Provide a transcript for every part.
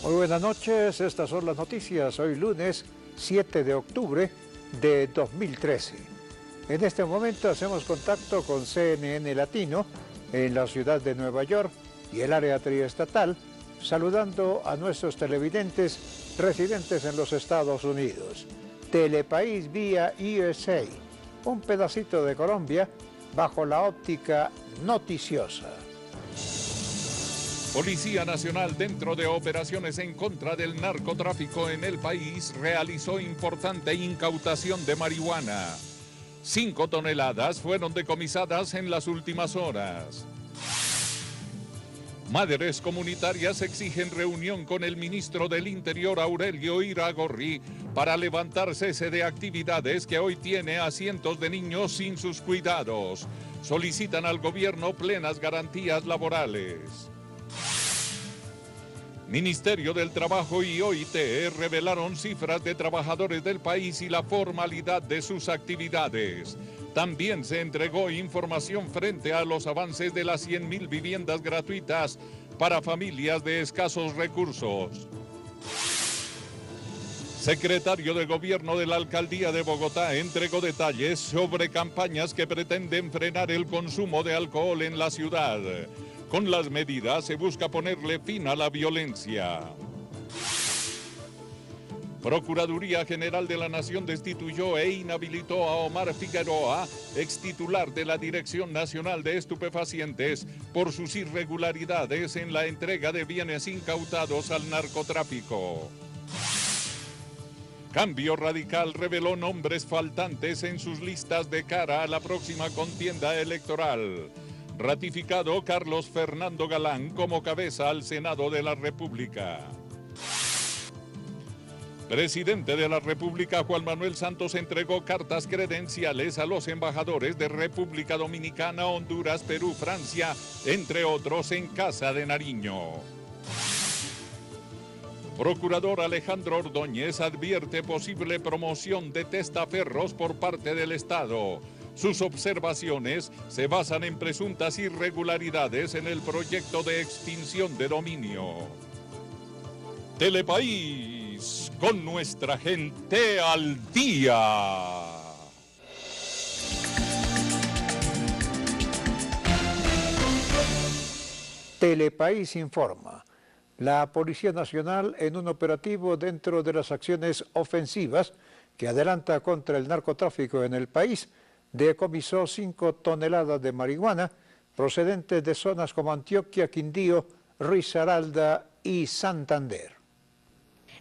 Muy buenas noches, estas son las noticias. Hoy lunes 7 de octubre de 2013. En este momento hacemos contacto con CNN Latino en la ciudad de Nueva York y el área triestatal, saludando a nuestros televidentes residentes en los Estados Unidos. Telepaís vía USA, un pedacito de Colombia bajo la óptica noticiosa. Policía Nacional, dentro de operaciones en contra del narcotráfico en el país, realizó importante incautación de marihuana. 5 toneladas fueron decomisadas en las últimas horas. Madres comunitarias exigen reunión con el ministro del Interior, Aurelio Iragorri, para levantar cese de actividades que hoy tiene a cientos de niños sin sus cuidados. Solicitan al gobierno plenas garantías laborales. Ministerio del Trabajo y OIT revelaron cifras de trabajadores del país y la formalidad de sus actividades. También se entregó información frente a los avances de las 100.000 viviendas gratuitas para familias de escasos recursos. Secretario de Gobierno de la Alcaldía de Bogotá entregó detalles sobre campañas que pretenden frenar el consumo de alcohol en la ciudad. Con las medidas se busca ponerle fin a la violencia. Procuraduría General de la Nación destituyó e inhabilitó a Omar Figueroa, extitular de la Dirección Nacional de Estupefacientes, por sus irregularidades en la entrega de bienes incautados al narcotráfico. Cambio Radical reveló nombres faltantes en sus listas de cara a la próxima contienda electoral. Ratificado Carlos Fernando Galán como cabeza al Senado de la República. Presidente de la República Juan Manuel Santos entregó cartas credenciales a los embajadores de República Dominicana, Honduras, Perú, Francia, entre otros, en Casa de Nariño. Procurador Alejandro Ordóñez advierte posible promoción de testaferros por parte del Estado. Sus observaciones se basan en presuntas irregularidades en el proyecto de extinción de dominio. Telepaís, con nuestra gente al día. Telepaís informa. La Policía Nacional, en un operativo dentro de las acciones ofensivas que adelanta contra el narcotráfico en el país, decomisó 5 toneladas de marihuana procedentes de zonas como Antioquia, Quindío, Risaralda y Santander.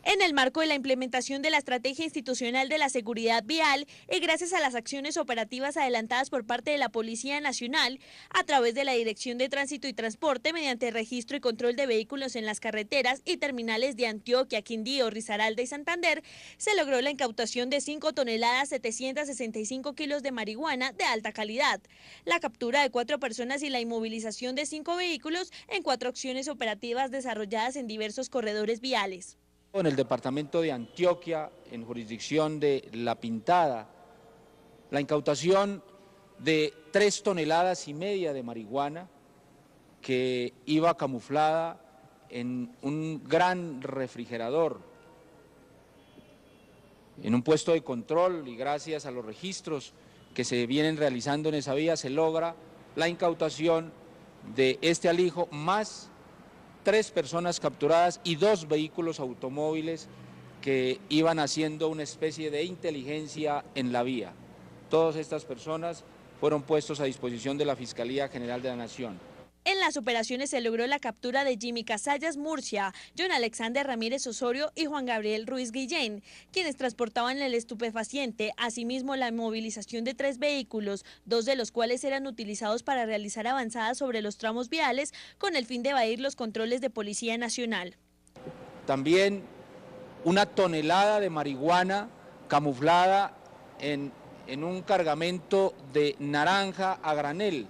En el marco de la implementación de la Estrategia Institucional de la Seguridad Vial y gracias a las acciones operativas adelantadas por parte de la Policía Nacional, a través de la Dirección de Tránsito y Transporte, mediante registro y control de vehículos en las carreteras y terminales de Antioquia, Quindío, Risaralda y Santander, se logró la incautación de 5 toneladas 765 kilos de marihuana de alta calidad, la captura de 4 personas y la inmovilización de 5 vehículos en 4 acciones operativas desarrolladas en diversos corredores viales. En el departamento de Antioquia, en jurisdicción de La Pintada, la incautación de 3,5 toneladas de marihuana que iba camuflada en un gran refrigerador, en un puesto de control, y gracias a los registros que se vienen realizando en esa vía se logra la incautación de este alijo más 3 personas capturadas y 2 vehículos automóviles que iban haciendo una especie de inteligencia en la vía. Todas estas personas fueron puestos a disposición de la Fiscalía General de la Nación. En las operaciones se logró la captura de Jimmy Casallas Murcia, John Alexander Ramírez Osorio y Juan Gabriel Ruiz Guillén, quienes transportaban el estupefaciente. Asimismo, la movilización de 3 vehículos, 2 de los cuales eran utilizados para realizar avanzadas sobre los tramos viales con el fin de evadir los controles de Policía Nacional. También 1 tonelada de marihuana camuflada en un cargamento de naranja a granel.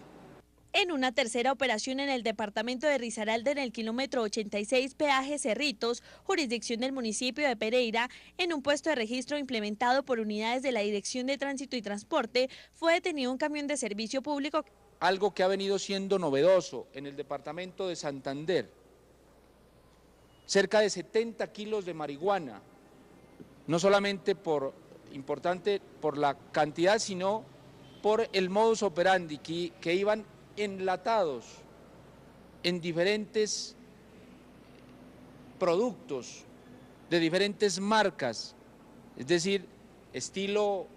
En una tercera operación en el departamento de Risaralda, en el kilómetro 86, peaje Cerritos, jurisdicción del municipio de Pereira, en un puesto de registro implementado por unidades de la Dirección de Tránsito y Transporte, fue detenido un camión de servicio público. Algo que ha venido siendo novedoso en el departamento de Santander cerca de 70 kilos de marihuana, no solamente importante por la cantidad, sino por el modus operandi, que iban enlatados en diferentes productos de diferentes marcas, es decir, estilo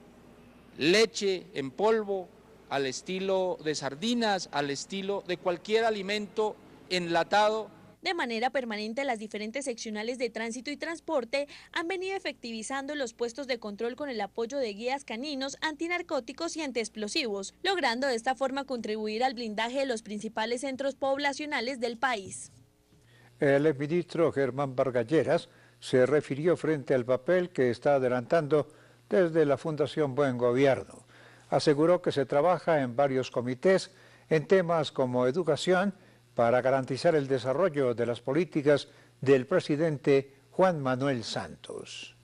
leche en polvo, al estilo de sardinas, al estilo de cualquier alimento enlatado. De manera permanente, las diferentes seccionales de tránsito y transporte han venido efectivizando los puestos de control con el apoyo de guías caninos, antinarcóticos y antiexplosivos, logrando de esta forma contribuir al blindaje de los principales centros poblacionales del país. El exministro Germán Vargas Lleras se refirió frente al papel que está adelantando desde la Fundación Buen Gobierno. Aseguró que se trabaja en varios comités en temas como educación, para garantizar el desarrollo de las políticas del presidente Juan Manuel Santos.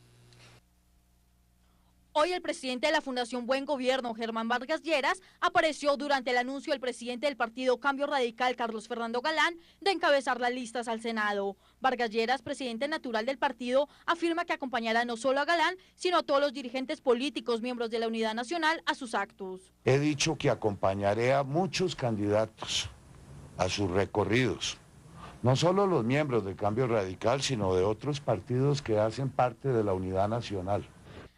Hoy el presidente de la Fundación Buen Gobierno, Germán Vargas Lleras, apareció durante el anuncio del presidente del partido Cambio Radical, Carlos Fernando Galán, de encabezar las listas al Senado. Vargas Lleras, presidente natural del partido, afirma que acompañará no solo a Galán, sino a todos los dirigentes políticos, miembros de la Unidad Nacional, a sus actos. He dicho que acompañaré a muchos candidatos a sus recorridos, no solo los miembros del Cambio Radical, sino de otros partidos que hacen parte de la Unidad Nacional.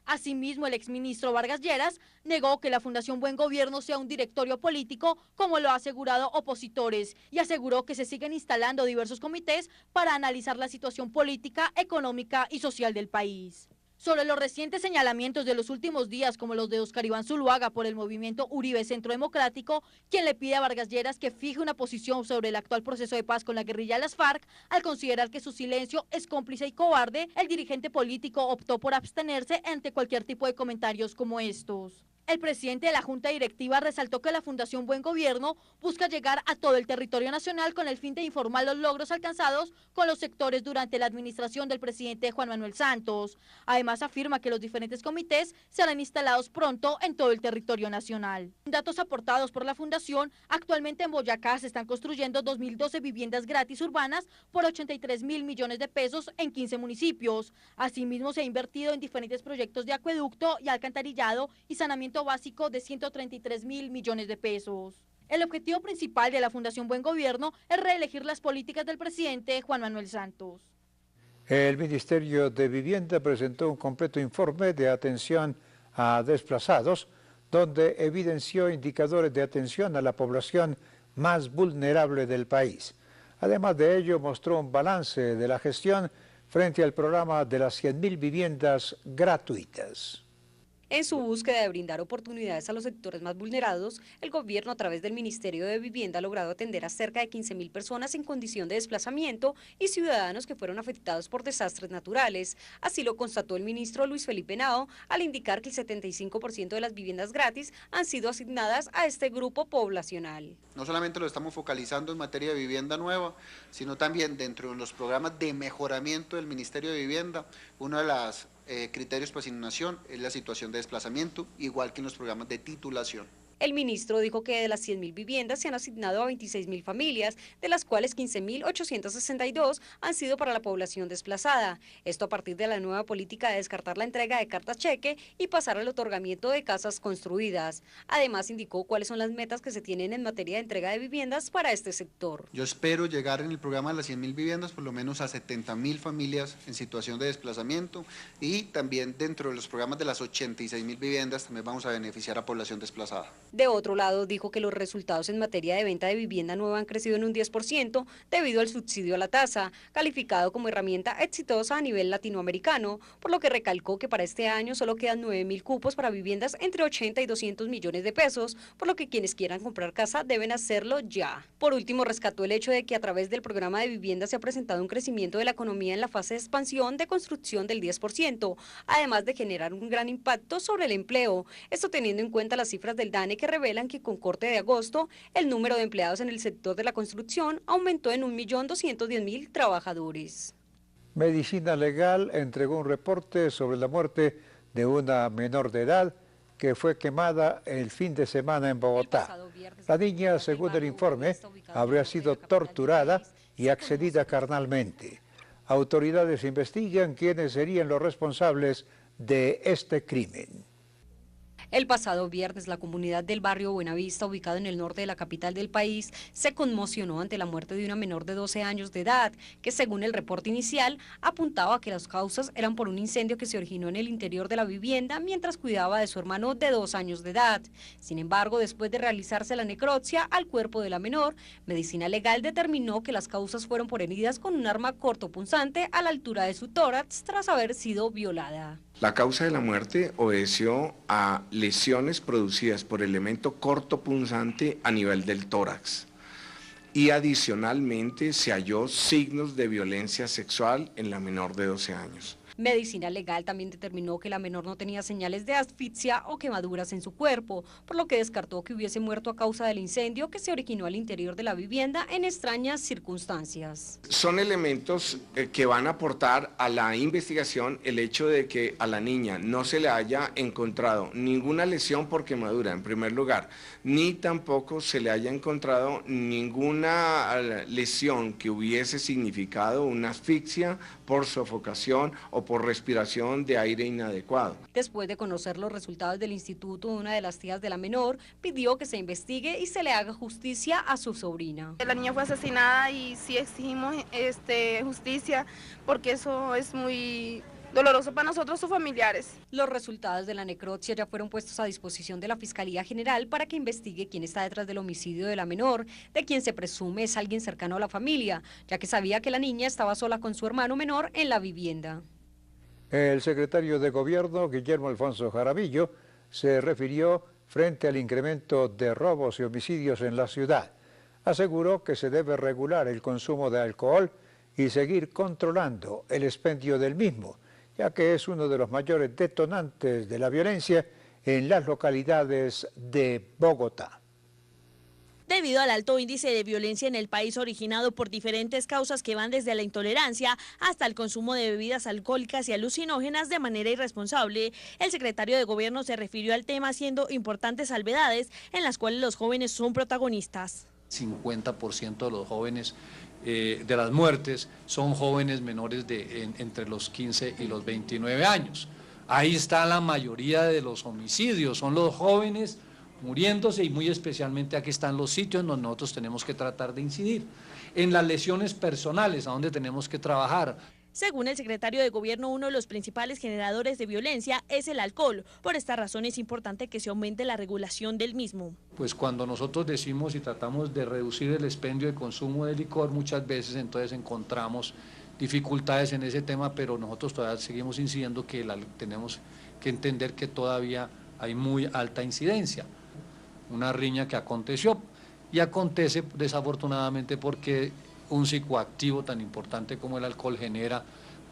Asimismo, el exministro Vargas Lleras negó que la Fundación Buen Gobierno sea un directorio político, como lo han asegurado opositores, y aseguró que se siguen instalando diversos comités para analizar la situación política, económica y social del país. Sobre los recientes señalamientos de los últimos días, como los de Oscar Iván Zuluaga por el movimiento Uribe Centro Democrático, quien le pide a Vargas Lleras que fije una posición sobre el actual proceso de paz con la guerrilla de las FARC, al considerar que su silencio es cómplice y cobarde, el dirigente político optó por abstenerse ante cualquier tipo de comentarios como estos. El presidente de la Junta Directiva resaltó que la Fundación Buen Gobierno busca llegar a todo el territorio nacional con el fin de informar los logros alcanzados con los sectores durante la administración del presidente Juan Manuel Santos. Además, afirma que los diferentes comités serán instalados pronto en todo el territorio nacional. Datos aportados por la Fundación, actualmente en Boyacá se están construyendo 2.012 viviendas gratis urbanas por 83.000 millones de pesos en 15 municipios. Asimismo, se ha invertido en diferentes proyectos de acueducto y alcantarillado y saneamiento básico de 133.000 millones de pesos. El objetivo principal de la Fundación Buen Gobierno es reelegir las políticas del presidente Juan Manuel Santos. El Ministerio de Vivienda presentó un completo informe de atención a desplazados, donde evidenció indicadores de atención a la población más vulnerable del país. Además de ello, mostró un balance de la gestión frente al programa de las 100.000 viviendas gratuitas. En su búsqueda de brindar oportunidades a los sectores más vulnerados, el gobierno a través del Ministerio de Vivienda ha logrado atender a cerca de 15.000 personas en condición de desplazamiento y ciudadanos que fueron afectados por desastres naturales. Así lo constató el ministro Luis Felipe Henao al indicar que el 75% de las viviendas gratis han sido asignadas a este grupo poblacional. No solamente lo estamos focalizando en materia de vivienda nueva, sino también dentro de los programas de mejoramiento del Ministerio de Vivienda. Uno de los criterios para asignación es la situación de desplazamiento, igual que en los programas de titulación. El ministro dijo que de las 100.000 viviendas se han asignado a 26.000 familias, de las cuales 15.862 han sido para la población desplazada. Esto a partir de la nueva política de descartar la entrega de cartas cheque y pasar al otorgamiento de casas construidas. Además, indicó cuáles son las metas que se tienen en materia de entrega de viviendas para este sector. Yo espero llegar en el programa de las 100.000 viviendas por lo menos a 70.000 familias en situación de desplazamiento, y también dentro de los programas de las 86.000 viviendas también vamos a beneficiar a población desplazada. De otro lado, dijo que los resultados en materia de venta de vivienda nueva han crecido en un 10% debido al subsidio a la tasa, calificado como herramienta exitosa a nivel latinoamericano, por lo que recalcó que para este año solo quedan 9.000 cupos para viviendas entre 80 y 200 millones de pesos, por lo que quienes quieran comprar casa deben hacerlo ya. Por último, rescató el hecho de que a través del programa de vivienda se ha presentado un crecimiento de la economía en la fase de expansión de construcción del 10%, además de generar un gran impacto sobre el empleo, esto teniendo en cuenta las cifras del DANE que revelan que con corte de agosto el número de empleados en el sector de la construcción aumentó en 1.210.000 trabajadores. Medicina Legal entregó un reporte sobre la muerte de una menor de edad que fue quemada el fin de semana en Bogotá. La niña, según el informe, habría sido torturada y accedida carnalmente. Autoridades investigan quiénes serían los responsables de este crimen. El pasado viernes, la comunidad del barrio Buenavista, ubicado en el norte de la capital del país, se conmocionó ante la muerte de una menor de 12 años de edad, que según el reporte inicial, apuntaba a que las causas eran por un incendio que se originó en el interior de la vivienda mientras cuidaba de su hermano de 2 años de edad. Sin embargo, después de realizarse la necropsia al cuerpo de la menor, Medicina Legal determinó que las causas fueron por heridas con un arma cortopunzante a la altura de su tórax tras haber sido violada. La causa de la muerte obedeció a lesiones producidas por elemento cortopunzante a nivel del tórax y adicionalmente se halló signos de violencia sexual en la menor de 12 años. Medicina Legal también determinó que la menor no tenía señales de asfixia o quemaduras en su cuerpo, por lo que descartó que hubiese muerto a causa del incendio que se originó al interior de la vivienda en extrañas circunstancias. Son elementos que van a aportar a la investigación el hecho de que a la niña no se le haya encontrado ninguna lesión por quemadura, en primer lugar, ni tampoco se le haya encontrado ninguna lesión que hubiese significado una asfixia por sofocación o por respiración de aire inadecuado. Después de conocer los resultados del instituto, una de las tías de la menor pidió que se investigue y se le haga justicia a su sobrina. La niña fue asesinada y sí exigimos justicia porque eso es muy doloroso para nosotros, sus familiares. Los resultados de la necropsia ya fueron puestos a disposición de la Fiscalía General para que investigue quién está detrás del homicidio de la menor, de quien se presume es alguien cercano a la familia, ya que sabía que la niña estaba sola con su hermano menor en la vivienda. El secretario de Gobierno, Guillermo Alfonso Jaramillo, se refirió frente al incremento de robos y homicidios en la ciudad. Aseguró que se debe regular el consumo de alcohol y seguir controlando el expendio del mismo, ya que es uno de los mayores detonantes de la violencia en las localidades de Bogotá. Debido al alto índice de violencia en el país originado por diferentes causas que van desde la intolerancia hasta el consumo de bebidas alcohólicas y alucinógenas de manera irresponsable, el secretario de Gobierno se refirió al tema haciendo importantes salvedades en las cuales los jóvenes son protagonistas. 50% de los jóvenes de las muertes son jóvenes menores entre los 15 y los 29 años. Ahí está la mayoría de los homicidios, son los jóvenes muriéndose y muy especialmente aquí están los sitios donde nosotros tenemos que tratar de incidir. En las lesiones personales, a donde tenemos que trabajar. Según el secretario de Gobierno, uno de los principales generadores de violencia es el alcohol. Por esta razón es importante que se aumente la regulación del mismo. Pues cuando nosotros decimos y tratamos de reducir el expendio de consumo de licor, muchas veces entonces encontramos dificultades en ese tema, pero nosotros todavía seguimos incidiendo que tenemos que entender que todavía hay muy alta incidencia. Una riña que aconteció y acontece desafortunadamente porque un psicoactivo tan importante como el alcohol genera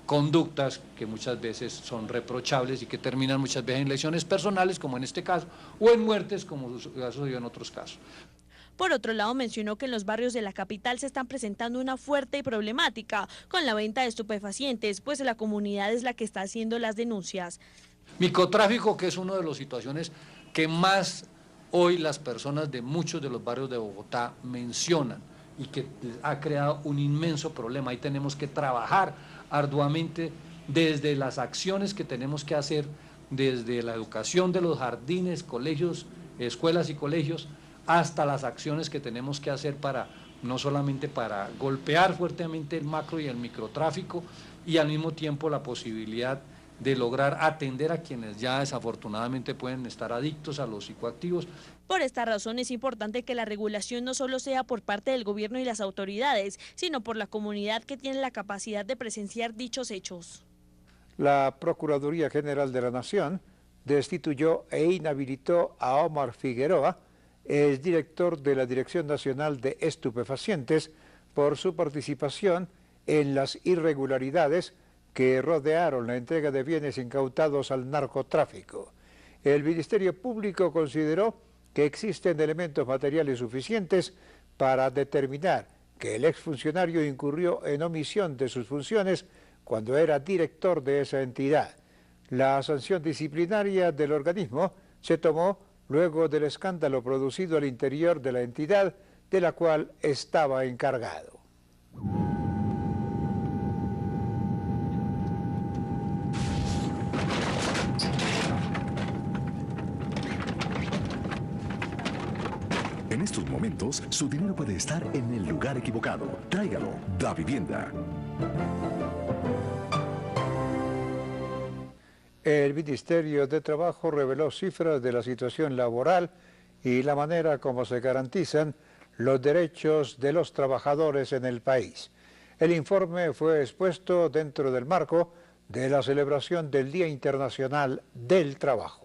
conductas que muchas veces son reprochables y que terminan muchas veces en lesiones personales, como en este caso, o en muertes, como ha sucedido en otros casos. Por otro lado, mencionó que en los barrios de la capital se están presentando una fuerte problemática con la venta de estupefacientes, pues la comunidad es la que está haciendo las denuncias. Microtráfico, que es una de las situaciones que más hoy las personas de muchos de los barrios de Bogotá mencionan y que ha creado un inmenso problema. Ahí tenemos que trabajar arduamente desde las acciones que tenemos que hacer, desde la educación de los jardines, colegios, escuelas y colegios, hasta las acciones que tenemos que hacer para, no solamente para golpear fuertemente el macro y el microtráfico y al mismo tiempo la posibilidad de lograr atender a quienes ya desafortunadamente pueden estar adictos a los psicoactivos. Por esta razón es importante que la regulación no solo sea por parte del gobierno y las autoridades, sino por la comunidad que tiene la capacidad de presenciar dichos hechos. La Procuraduría General de la Nación destituyó e inhabilitó a Omar Figueroa, el director de la Dirección Nacional de Estupefacientes, por su participación en las irregularidades que rodearon la entrega de bienes incautados al narcotráfico. El Ministerio Público consideró que existen elementos materiales suficientes para determinar que el exfuncionario incurrió en omisión de sus funciones cuando era director de esa entidad. La sanción disciplinaria del organismo se tomó luego del escándalo producido al interior de la entidad de la cual estaba encargado. estos momentos, su dinero puede estar en el lugar equivocado. Tráigalo. Da Vivienda. El Ministerio de Trabajo reveló cifras de la situación laboral y la manera como se garantizan los derechos de los trabajadores en el país. El informe fue expuesto dentro del marco de la celebración del Día Internacional del Trabajo.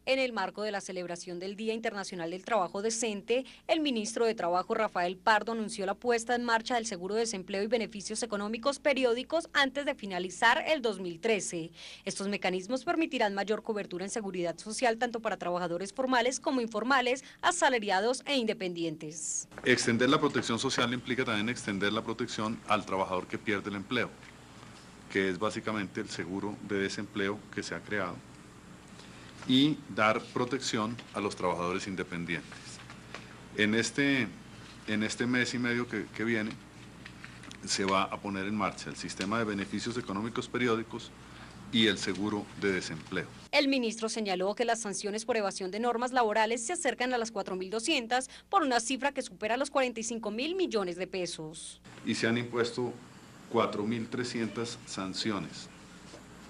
En el marco de la celebración del Día Internacional del Trabajo Decente, el ministro de Trabajo, Rafael Pardo, anunció la puesta en marcha del seguro de desempleo y beneficios económicos periódicos antes de finalizar el 2013. Estos mecanismos permitirán mayor cobertura en seguridad social tanto para trabajadores formales como informales, asalariados e independientes. Extender la protección social implica también extender la protección al trabajador que pierde el empleo, que es básicamente el seguro de desempleo que se ha creado, y dar protección a los trabajadores independientes. En este mes y medio que viene se va a poner en marcha el sistema de beneficios económicos periódicos y el seguro de desempleo. El ministro señaló que las sanciones por evasión de normas laborales se acercan a las 4.200 por una cifra que supera los 45.000 millones de pesos. Y se han impuesto 4.300 sanciones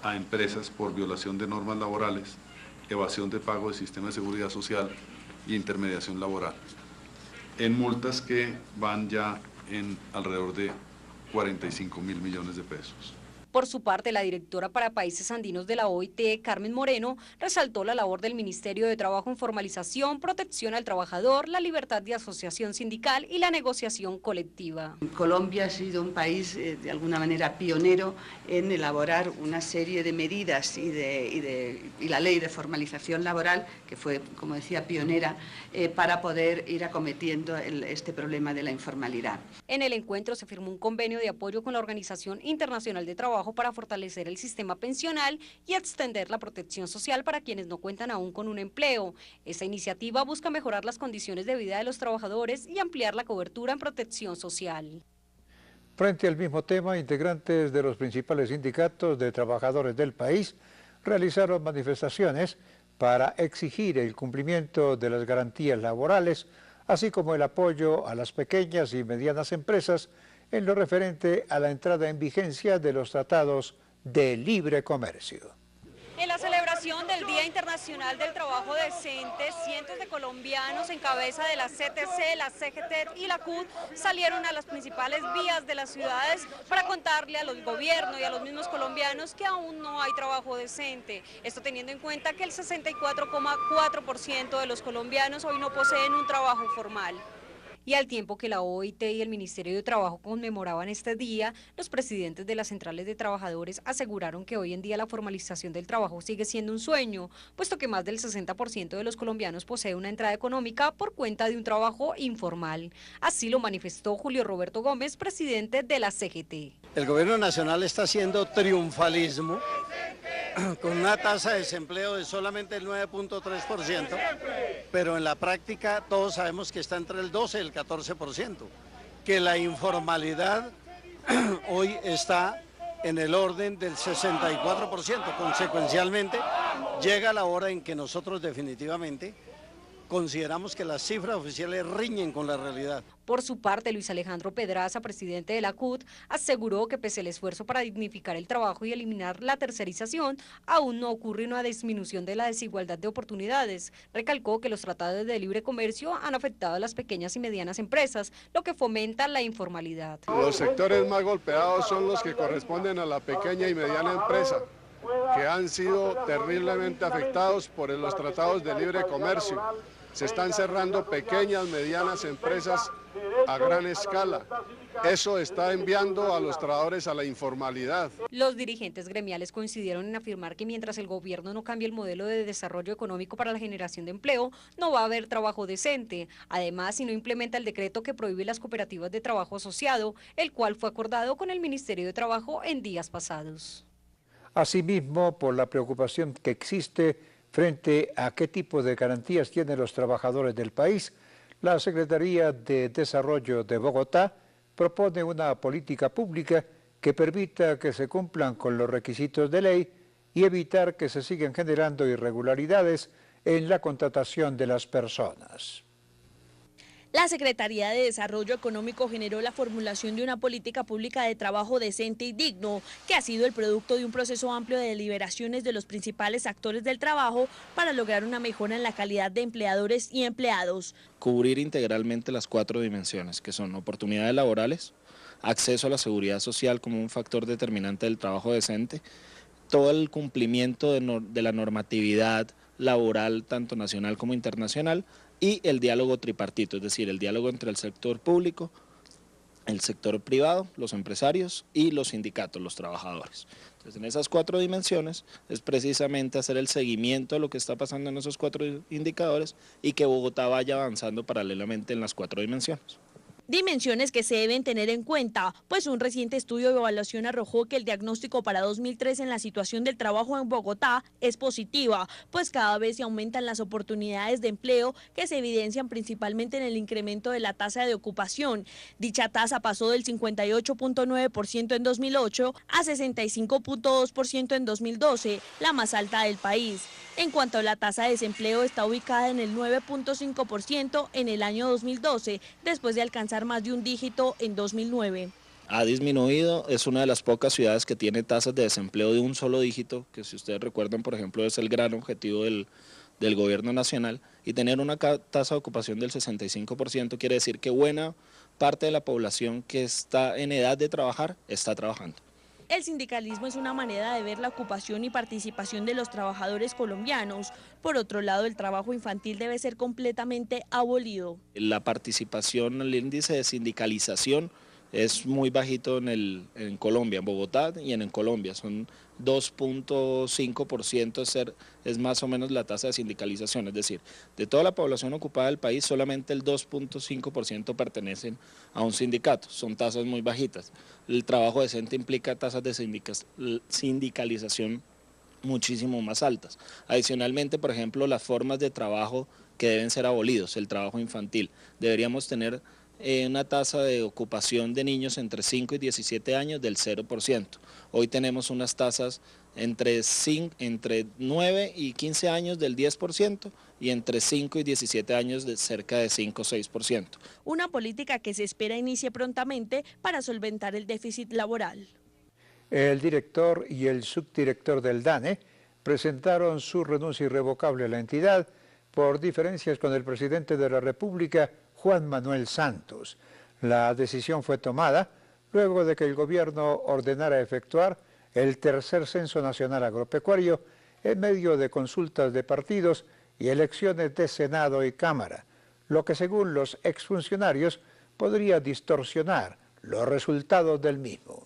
a empresas por violación de normas laborales, evasión de pago de sistema de seguridad social y intermediación laboral, en multas que van ya en alrededor de 45.000 millones de pesos. Por su parte, la directora para Países Andinos de la OIT, Carmen Moreno, resaltó la labor del Ministerio de Trabajo en formalización, protección al trabajador, la libertad de asociación sindical y la negociación colectiva. Colombia ha sido un país de alguna manera pionero en elaborar una serie de medidas y la ley de formalización laboral, que fue, como decía, pionera, para poder ir acometiendo este problema de la informalidad. En el encuentro se firmó un convenio de apoyo con la Organización Internacional de Trabajo para fortalecer el sistema pensional y extender la protección social para quienes no cuentan aún con un empleo. Esta iniciativa busca mejorar las condiciones de vida de los trabajadores y ampliar la cobertura en protección social. Frente al mismo tema, integrantes de los principales sindicatos de trabajadores del país realizaron manifestaciones para exigir el cumplimiento de las garantías laborales, así como el apoyo a las pequeñas y medianas empresas en lo referente a la entrada en vigencia de los tratados de libre comercio. En la celebración del Día Internacional del Trabajo Decente, cientos de colombianos en cabeza de la CTC, la CGT y la CUT salieron a las principales vías de las ciudades para contarle a los gobiernos y a los mismos colombianos que aún no hay trabajo decente. Esto teniendo en cuenta que el 64,4% de los colombianos hoy no poseen un trabajo formal. Y al tiempo que la OIT y el Ministerio de Trabajo conmemoraban este día, los presidentes de las centrales de trabajadores aseguraron que hoy en día la formalización del trabajo sigue siendo un sueño, puesto que más del 60% de los colombianos posee una entrada económica por cuenta de un trabajo informal. Así lo manifestó Julio Roberto Gómez, presidente de la CGT. El gobierno nacional está haciendo triunfalismo con una tasa de desempleo de solamente el 9.3%, pero en la práctica todos sabemos que está entre el 12 y el 14%, que la informalidad hoy está en el orden del 64%, consecuencialmente llega la hora en que nosotros definitivamente consideramos que las cifras oficiales riñen con la realidad. Por su parte, Luis Alejandro Pedraza, presidente de la CUT, aseguró que pese al esfuerzo para dignificar el trabajo y eliminar la tercerización, aún no ocurre una disminución de la desigualdad de oportunidades. Recalcó que los tratados de libre comercio han afectado a las pequeñas y medianas empresas, lo que fomenta la informalidad. Los sectores más golpeados son los que corresponden a la pequeña y mediana empresa, que han sido terriblemente afectados por los tratados de libre comercio. Se están cerrando pequeñas, medianas empresas a gran escala. Eso está enviando a los trabajadores a la informalidad. Los dirigentes gremiales coincidieron en afirmar que mientras el gobierno no cambie el modelo de desarrollo económico para la generación de empleo, no va a haber trabajo decente. Además, si no implementa el decreto que prohíbe las cooperativas de trabajo asociado, el cual fue acordado con el Ministerio de Trabajo en días pasados. Asimismo, por la preocupación que existe frente a qué tipo de garantías tienen los trabajadores del país, la Secretaría de Desarrollo de Bogotá propone una política pública que permita que se cumplan con los requisitos de ley y evitar que se sigan generando irregularidades en la contratación de las personas. La Secretaría de Desarrollo Económico generó la formulación de una política pública de trabajo decente y digno, que ha sido el producto de un proceso amplio de deliberaciones de los principales actores del trabajo para lograr una mejora en la calidad de empleadores y empleados. Cubrir integralmente las 4 dimensiones, que son oportunidades laborales, acceso a la seguridad social como un factor determinante del trabajo decente, todo el cumplimiento de la normatividad laboral, tanto nacional como internacional, y el diálogo tripartito, es decir, el diálogo entre el sector público, el sector privado, los empresarios y los sindicatos, los trabajadores. Entonces, en esas 4 dimensiones es precisamente hacer el seguimiento de lo que está pasando en esos 4 indicadores y que Bogotá vaya avanzando paralelamente en las 4 dimensiones. Dimensiones que se deben tener en cuenta, pues un reciente estudio de evaluación arrojó que el diagnóstico para 2003 en la situación del trabajo en Bogotá es positiva, pues cada vez se aumentan las oportunidades de empleo que se evidencian principalmente en el incremento de la tasa de ocupación. Dicha tasa pasó del 58.9% en 2008 a 65.2% en 2012, la más alta del país. En cuanto a la tasa de desempleo, está ubicada en el 9.5% en el año 2012, después de alcanzar más de un dígito en 2009. Ha disminuido, es una de las pocas ciudades que tiene tasas de desempleo de un solo dígito, que si ustedes recuerdan, por ejemplo, es el gran objetivo del gobierno nacional, y tener una tasa de ocupación del 65% quiere decir que buena parte de la población que está en edad de trabajar está trabajando. El sindicalismo es una manera de ver la ocupación y participación de los trabajadores colombianos. Por otro lado, el trabajo infantil debe ser completamente abolido. La participación, el índice de sindicalización es muy bajito en Colombia, en Bogotá y en Colombia, son 2.5% es más o menos la tasa de sindicalización, es decir, de toda la población ocupada del país, solamente el 2.5% pertenecen a un sindicato, son tasas muy bajitas. El trabajo decente implica tasas de sindicalización muchísimo más altas. Adicionalmente, por ejemplo, las formas de trabajo que deben ser abolidos, el trabajo infantil, deberíamos tener una tasa de ocupación de niños entre 5 y 17 años del 0%. Hoy tenemos unas tasas entre 9 y 15 años del 10% y entre 5 y 17 años de cerca de 5 o 6%. Una política que se espera inicie prontamente para solventar el déficit laboral. El director y el subdirector del DANE presentaron su renuncia irrevocable a la entidad por diferencias con el presidente de la República, Juan Manuel Santos. La decisión fue tomada luego de que el gobierno ordenara efectuar el tercer censo nacional agropecuario en medio de consultas de partidos y elecciones de Senado y Cámara, lo que según los exfuncionarios podría distorsionar los resultados del mismo.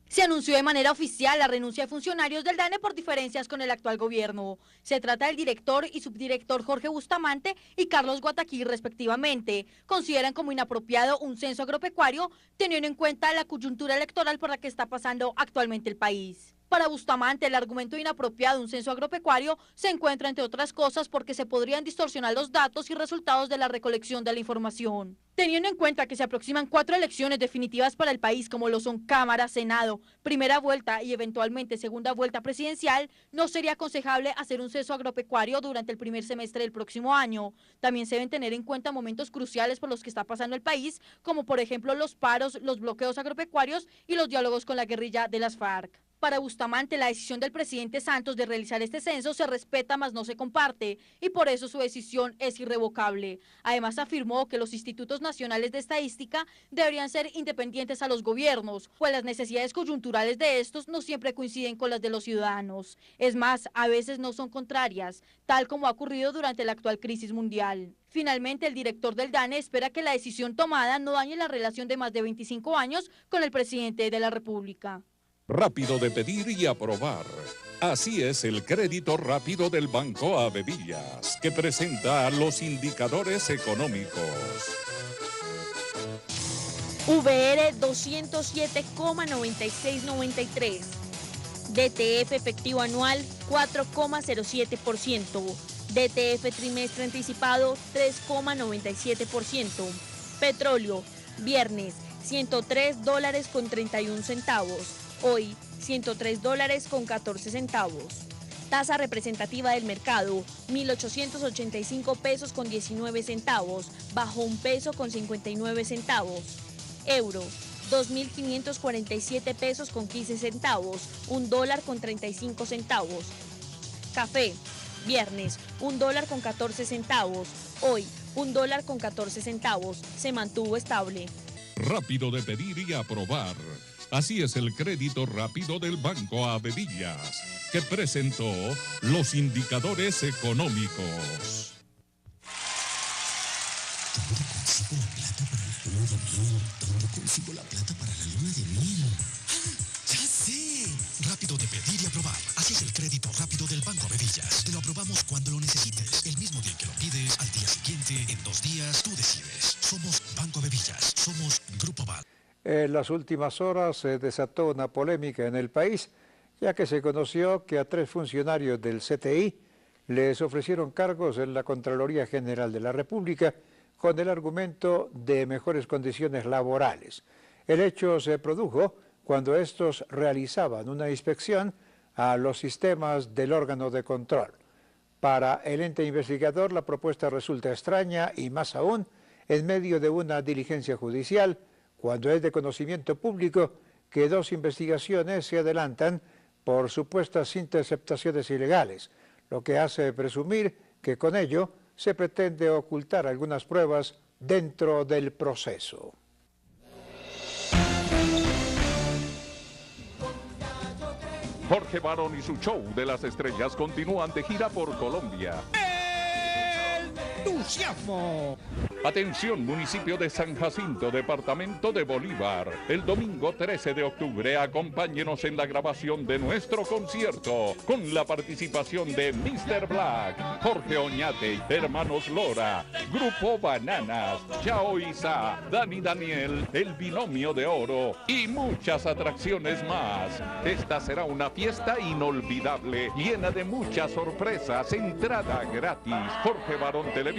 Se anunció de manera oficial la renuncia de funcionarios del DANE por diferencias con el actual gobierno. Se trata del director y subdirector Jorge Bustamante y Carlos Guataquí respectivamente. Consideran como inapropiado un censo agropecuario teniendo en cuenta la coyuntura electoral por la que está pasando actualmente el país. Para Bustamante, el argumento inapropiado de un censo agropecuario se encuentra, entre otras cosas, porque se podrían distorsionar los datos y resultados de la recolección de la información. Teniendo en cuenta que se aproximan 4 elecciones definitivas para el país, como lo son Cámara, Senado, primera vuelta y eventualmente segunda vuelta presidencial, no sería aconsejable hacer un censo agropecuario durante el primer semestre del próximo año. También se deben tener en cuenta momentos cruciales por los que está pasando el país, como por ejemplo los paros, los bloqueos agropecuarios y los diálogos con la guerrilla de las FARC. Para Bustamante, la decisión del presidente Santos de realizar este censo se respeta, mas no se comparte, y por eso su decisión es irrevocable. Además, afirmó que los institutos nacionales de estadística deberían ser independientes a los gobiernos, pues las necesidades coyunturales de estos no siempre coinciden con las de los ciudadanos. Es más, a veces no son contrarias, tal como ha ocurrido durante la actual crisis mundial. Finalmente, el director del DANE espera que la decisión tomada no dañe la relación de más de 25 años con el presidente de la República. Rápido de pedir y aprobar. Así es el crédito rápido del Banco Avevillas, que presenta los indicadores económicos. VR 207,9693. DTF efectivo anual 4,07%. DTF trimestre anticipado 3,97%. Petróleo, viernes, $103.31. Hoy, $103.14. Tasa representativa del mercado, 1.885 pesos con 19 centavos, bajó 1 peso con 59 centavos. Euro, 2.547 pesos con 15 centavos, $1 con 35 centavos. Café, viernes, $1 con 14 centavos, hoy $1 con 14 centavos, se mantuvo estable. Rápido de pedir y aprobar. Así es el crédito rápido del Banco Abedillas, que presentó los indicadores económicos. ¿Dónde consigo la plata para la luna de miel? ¡Ya sé! Rápido de pedir y aprobar. Así es el crédito rápido del Banco Abedillas. Te lo aprobamos cuando lo necesites. El mismo día que lo pides, al día siguiente, en 2 días, tú decides. Somos Banco Abedillas. Somos Grupo Val. En las últimas horas se desató una polémica en el país, ya que se conoció que a 3 funcionarios del CTI les ofrecieron cargos en la Contraloría General de la República con el argumento de mejores condiciones laborales. El hecho se produjo cuando estos realizaban una inspección a los sistemas del órgano de control. Para el ente investigador la propuesta resulta extraña y más aún en medio de una diligencia judicial, cuando es de conocimiento público que 2 investigaciones se adelantan por supuestas interceptaciones ilegales, lo que hace presumir que con ello se pretende ocultar algunas pruebas dentro del proceso. Jorge Barón y su show de las estrellas continúan de gira por Colombia. ¡Entusiasmo! Atención, municipio de San Jacinto, departamento de Bolívar. El domingo 13 de octubre, acompáñenos en la grabación de nuestro concierto, con la participación de Mr. Black, Jorge Oñate, Hermanos Lora, Grupo Bananas, Chao Isa, Dani Daniel, El Binomio de Oro y muchas atracciones más. Esta será una fiesta inolvidable, llena de muchas sorpresas, entrada gratis. Jorge Barón Televisión,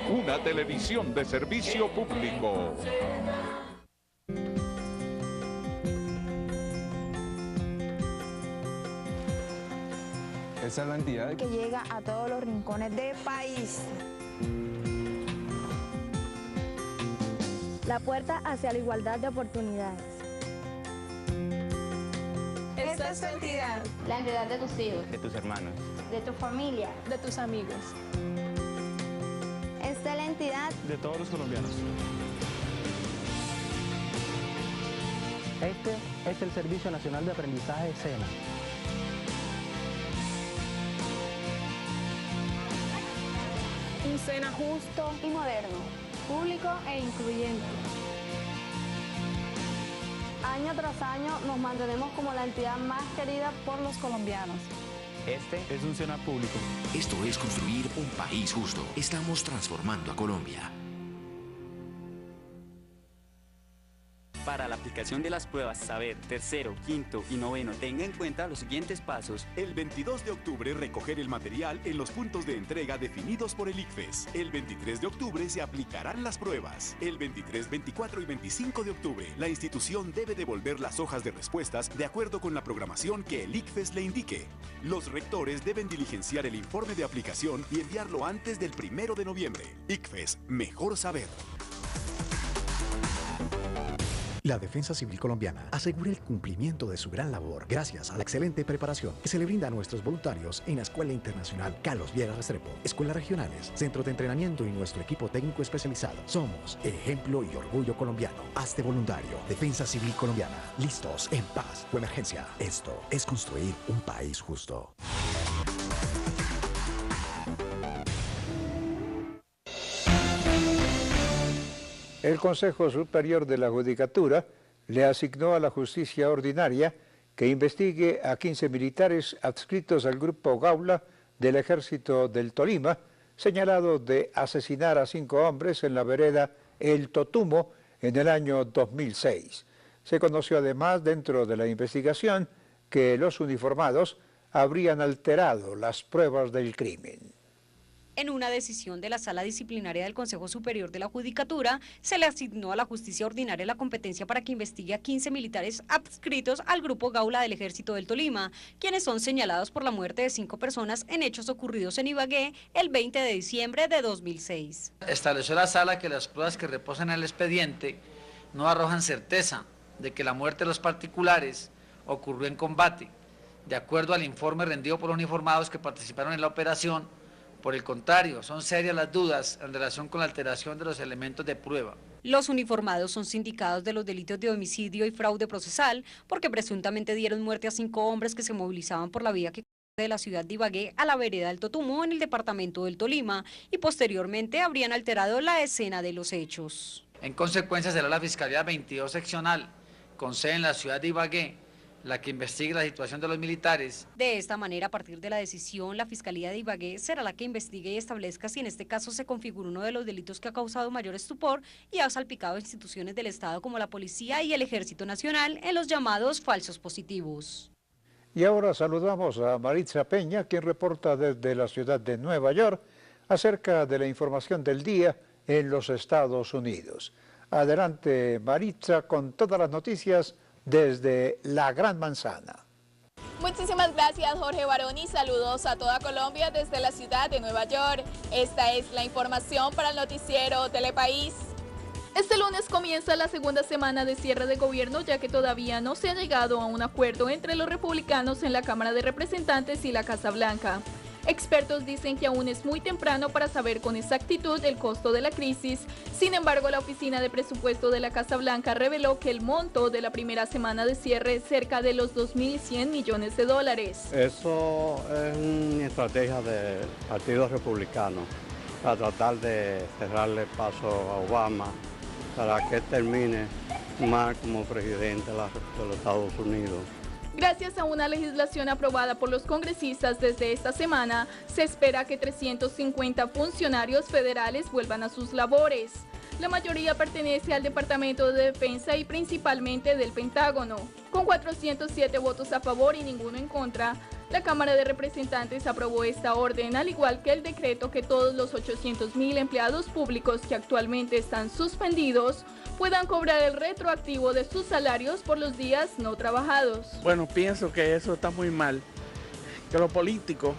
una televisión de servicio público. Esa es la entidad que llega a todos los rincones del país. La puerta hacia la igualdad de oportunidades. Esta es tu entidad. La entidad de tus hijos. de tus hermanos. De tu familia. De tus amigos. Esta es la entidad De todos los colombianos. Este es el Servicio Nacional de Aprendizaje SENA. un SENA justo y moderno, público e incluyente. Año tras año nos mantenemos como la entidad más querida por los colombianos. Este es un SENA público. Esto es construir un país justo. Estamos transformando a Colombia. Para la aplicación de las pruebas Saber, tercero, quinto y noveno, tenga en cuenta los siguientes pasos. El 22 de octubre recoger el material en los puntos de entrega definidos por el ICFES. El 23 de octubre se aplicarán las pruebas. El 23, 24 y 25 de octubre, la institución debe devolver las hojas de respuestas de acuerdo con la programación que el ICFES le indique. Los rectores deben diligenciar el informe de aplicación y enviarlo antes del 1 de noviembre. ICFES, mejor saber. La Defensa Civil Colombiana asegura el cumplimiento de su gran labor gracias a la excelente preparación que se le brinda a nuestros voluntarios en la Escuela Internacional Carlos Viera Restrepo, escuelas regionales, centros de entrenamiento y nuestro equipo técnico especializado. Somos ejemplo y orgullo colombiano. Hazte voluntario. Defensa Civil Colombiana. Listos en paz o emergencia. Esto es construir un país justo. El Consejo Superior de la Judicatura le asignó a la Justicia Ordinaria que investigue a 15 militares adscritos al Grupo Gaula del Ejército del Tolima, señalados de asesinar a 5 hombres en la vereda El Totumo en el año 2006. Se conoció además dentro de la investigación que los uniformados habrían alterado las pruebas del crimen. En una decisión de la Sala Disciplinaria del Consejo Superior de la Judicatura, se le asignó a la Justicia Ordinaria la competencia para que investigue a 15 militares adscritos al Grupo Gaula del Ejército del Tolima, quienes son señalados por la muerte de 5 personas en hechos ocurridos en Ibagué el 20 de diciembre de 2006. Estableció la Sala que las pruebas que reposan en el expediente no arrojan certeza de que la muerte de los particulares ocurrió en combate, de acuerdo al informe rendido por los uniformados que participaron en la operación. Por el contrario, son serias las dudas en relación con la alteración de los elementos de prueba. Los uniformados son sindicados de los delitos de homicidio y fraude procesal porque presuntamente dieron muerte a 5 hombres que se movilizaban por la vía que de la ciudad de Ibagué a la vereda del Totumó en el departamento del Tolima y posteriormente habrían alterado la escena de los hechos. En consecuencia será la Fiscalía 22 seccional, con sede en la ciudad de Ibagué, la que investigue la situación de los militares. De esta manera, a partir de la decisión, la Fiscalía de Ibagué será la que investigue y establezca si en este caso se configura uno de los delitos que ha causado mayor estupor y ha salpicado a instituciones del Estado como la Policía y el Ejército Nacional en los llamados falsos positivos. Y ahora saludamos a Maritza Peña, quien reporta desde la ciudad de Nueva York acerca de la información del día en los Estados Unidos. Adelante, Maritza, con todas las noticias desde la Gran Manzana. Muchísimas gracias, Jorge Barón, y saludos a toda Colombia desde la ciudad de Nueva York. Esta es la información para el noticiero Telepaís. Este lunes comienza la segunda semana de cierre de gobierno, ya que todavía no se ha llegado a un acuerdo entre los republicanos en la Cámara de Representantes y la Casa Blanca. Expertos dicen que aún es muy temprano para saber con exactitud el costo de la crisis. Sin embargo, la Oficina de Presupuesto de la Casa Blanca reveló que el monto de la primera semana de cierre es cerca de los 2.100 millones de dólares. Eso es una estrategia del Partido Republicano para tratar de cerrarle paso a Obama para que termine más como presidente de los Estados Unidos. Gracias a una legislación aprobada por los congresistas desde esta semana, se espera que 350 funcionarios federales vuelvan a sus labores. La mayoría pertenece al Departamento de Defensa y principalmente del Pentágono. Con 407 votos a favor y ninguno en contra, la Cámara de Representantes aprobó esta orden, al igual que el decreto que todos los 800.000 empleados públicos que actualmente están suspendidos puedan cobrar el retroactivo de sus salarios por los días no trabajados. Bueno, pienso que eso está muy mal, que los políticos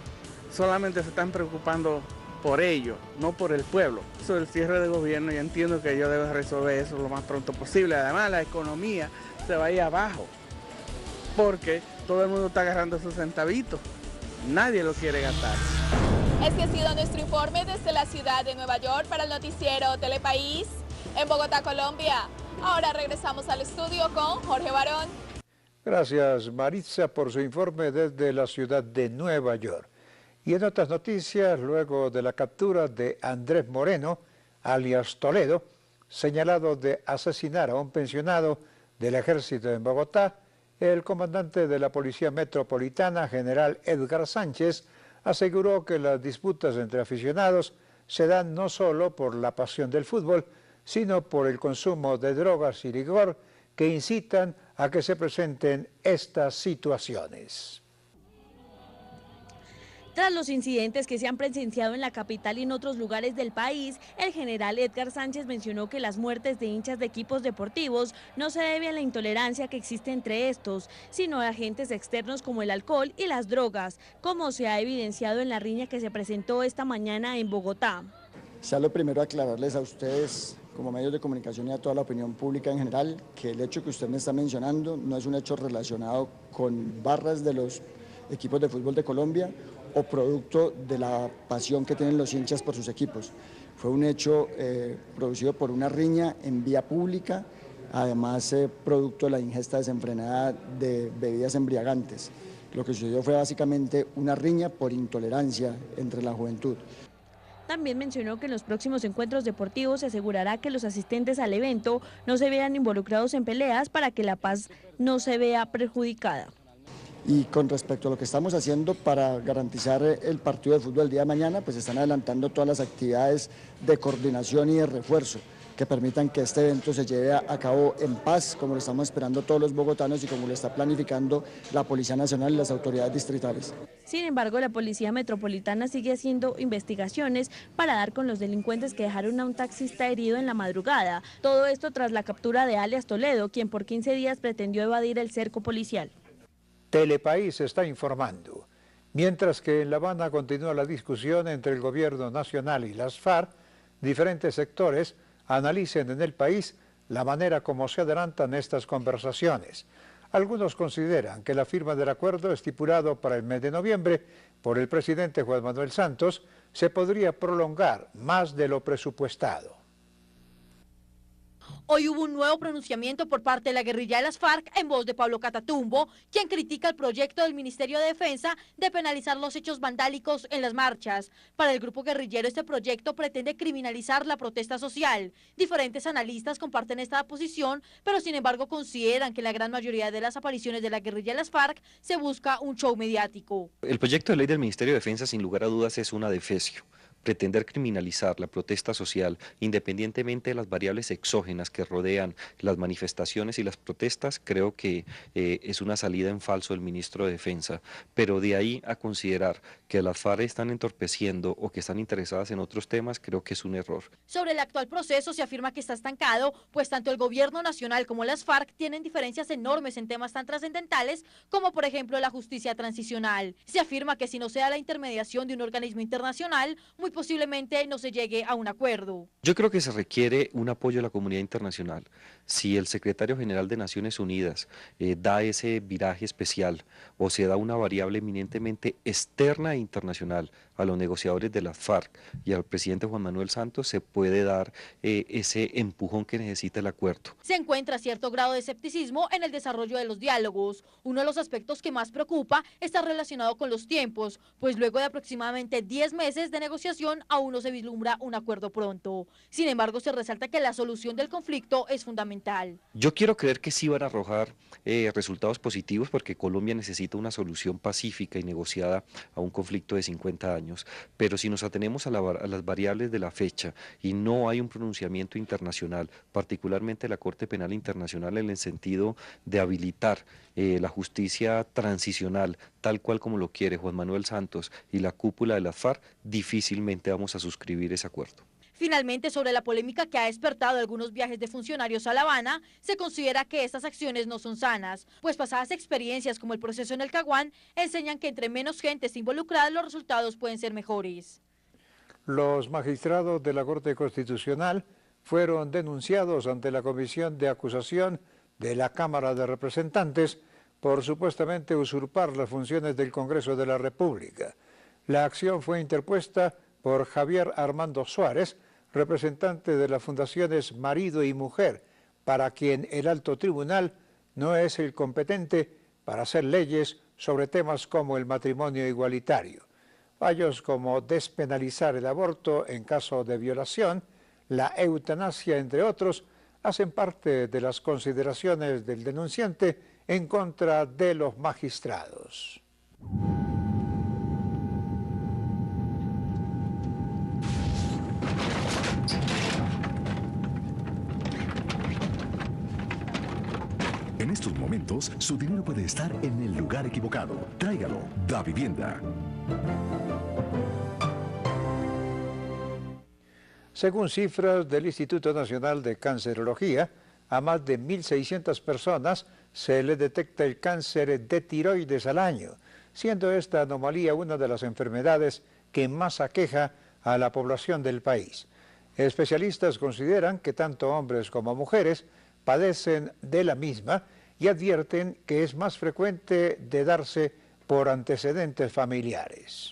solamente se están preocupando por ellos, no por el pueblo. Eso del cierre de gobierno, yo entiendo que ellos deben resolver eso lo más pronto posible. Además, la economía se va a ir abajo, porque todo el mundo está agarrando sus centavitos, nadie lo quiere gastar. Este ha sido nuestro informe desde la ciudad de Nueva York para el noticiero Telepaís en Bogotá, Colombia. Ahora regresamos al estudio con Jorge Barón. Gracias, Maritza, por su informe desde la ciudad de Nueva York. Y en otras noticias, luego de la captura de Andrés Moreno, alias Toledo, señalado de asesinar a un pensionado del Ejército en Bogotá, el comandante de la Policía Metropolitana, general Edgar Sánchez, aseguró que las disputas entre aficionados se dan no solo por la pasión del fútbol, sino por el consumo de drogas y licor que incitan a que se presenten estas situaciones. Tras los incidentes que se han presenciado en la capital y en otros lugares del país, el general Edgar Sánchez mencionó que las muertes de hinchas de equipos deportivos no se deben a la intolerancia que existe entre estos, sino a agentes externos como el alcohol y las drogas, como se ha evidenciado en la riña que se presentó esta mañana en Bogotá. Sea lo primero aclararles a ustedes, como medios de comunicación y a toda la opinión pública en general, que el hecho que usted me está mencionando no es un hecho relacionado con barras de los equipos de fútbol de Colombia o producto de la pasión que tienen los hinchas por sus equipos. Fue un hecho producido por una riña en vía pública, además producto de la ingesta desenfrenada de bebidas embriagantes. Lo que sucedió fue básicamente una riña por intolerancia entre la juventud. También mencionó que en los próximos encuentros deportivos se asegurará que los asistentes al evento no se vean involucrados en peleas para que la paz no se vea perjudicada. Y con respecto a lo que estamos haciendo para garantizar el partido de fútbol el día de mañana, pues están adelantando todas las actividades de coordinación y de refuerzo. que permitan que este evento se lleve a cabo en paz, como lo estamos esperando todos los bogotanos y como lo está planificando la Policía Nacional y las autoridades distritales. Sin embargo, la Policía Metropolitana sigue haciendo investigaciones para dar con los delincuentes que dejaron a un taxista herido en la madrugada. Todo esto tras la captura de alias Toledo, quien por 15 días pretendió evadir el cerco policial. Telepaís está informando. Mientras que en La Habana continúa la discusión entre el gobierno nacional y las FARC, diferentes sectores analicen en el país la manera como se adelantan estas conversaciones. Algunos consideran que la firma del acuerdo estipulado para el mes de noviembre por el presidente Juan Manuel Santos se podría prolongar más de lo presupuestado. Hoy hubo un nuevo pronunciamiento por parte de la guerrilla de las FARC en voz de Pablo Catatumbo, quien critica el proyecto del Ministerio de Defensa de penalizar los hechos vandálicos en las marchas. Para el grupo guerrillero, este proyecto pretende criminalizar la protesta social. Diferentes analistas comparten esta posición, pero sin embargo consideran que en la gran mayoría de las apariciones de la guerrilla de las FARC se busca un show mediático. El proyecto de ley del Ministerio de Defensa, sin lugar a dudas, es un adefesio. Pretender criminalizar la protesta social, independientemente de las variables exógenas que rodean las manifestaciones y las protestas, creo que es una salida en falso del ministro de Defensa. Pero de ahí a considerar que las FARC están entorpeciendo o que están interesadas en otros temas, creo que es un error. Sobre el actual proceso se afirma que está estancado, pues tanto el gobierno nacional como las FARC tienen diferencias enormes en temas tan trascendentales como por ejemplo la justicia transicional. Se afirma que si no se da la intermediación de un organismo internacional, muy posiblemente no se llegue a un acuerdo. Yo creo que se requiere un apoyo de la comunidad internacional. Si el secretario general de Naciones Unidas da ese viraje especial o se da una variable eminentemente externa e internacional a los negociadores de las FARC y al presidente Juan Manuel Santos, se puede dar ese empujón que necesita el acuerdo. Se encuentra cierto grado de escepticismo en el desarrollo de los diálogos. Uno de los aspectos que más preocupa está relacionado con los tiempos, pues luego de aproximadamente 10 meses de negociación aún no se vislumbra un acuerdo pronto. Sin embargo, se resalta que la solución del conflicto es fundamental. Yo quiero creer que sí van a arrojar resultados positivos, porque Colombia necesita una solución pacífica y negociada a un conflicto de 50 años, pero si nos atenemos a las variables de la fecha y no hay un pronunciamiento internacional, particularmente la Corte Penal Internacional, en el sentido de habilitar la justicia transicional, tal cual como lo quiere Juan Manuel Santos y la cúpula de las FARC, difícilmente vamos a suscribir ese acuerdo. Finalmente, sobre la polémica que ha despertado algunos viajes de funcionarios a La Habana, se considera que estas acciones no son sanas, pues pasadas experiencias como el proceso en el Caguán enseñan que entre menos gente esté involucrada, los resultados pueden ser mejores. Los magistrados de la Corte Constitucional fueron denunciados ante la Comisión de Acusación de la Cámara de Representantes por supuestamente usurpar las funciones del Congreso de la República. La acción fue interpuesta por Javier Armando Suárez, representante de las fundaciones Marido y Mujer, para quien el alto tribunal no es el competente para hacer leyes sobre temas como el matrimonio igualitario. Fallos como despenalizar el aborto en caso de violación, la eutanasia, entre otros, hacen parte de las consideraciones del denunciante en contra de los magistrados. En estos momentos, su dinero puede estar en el lugar equivocado. Tráigalo, Da Vivienda. Según cifras del Instituto Nacional de Cancerología, a más de 1.600 personas se les detecta el cáncer de tiroides al año, siendo esta anomalía una de las enfermedades que más aqueja a la población del país. Especialistas consideran que tanto hombres como mujeres padecen de la misma y advierten que es más frecuente de darse por antecedentes familiares.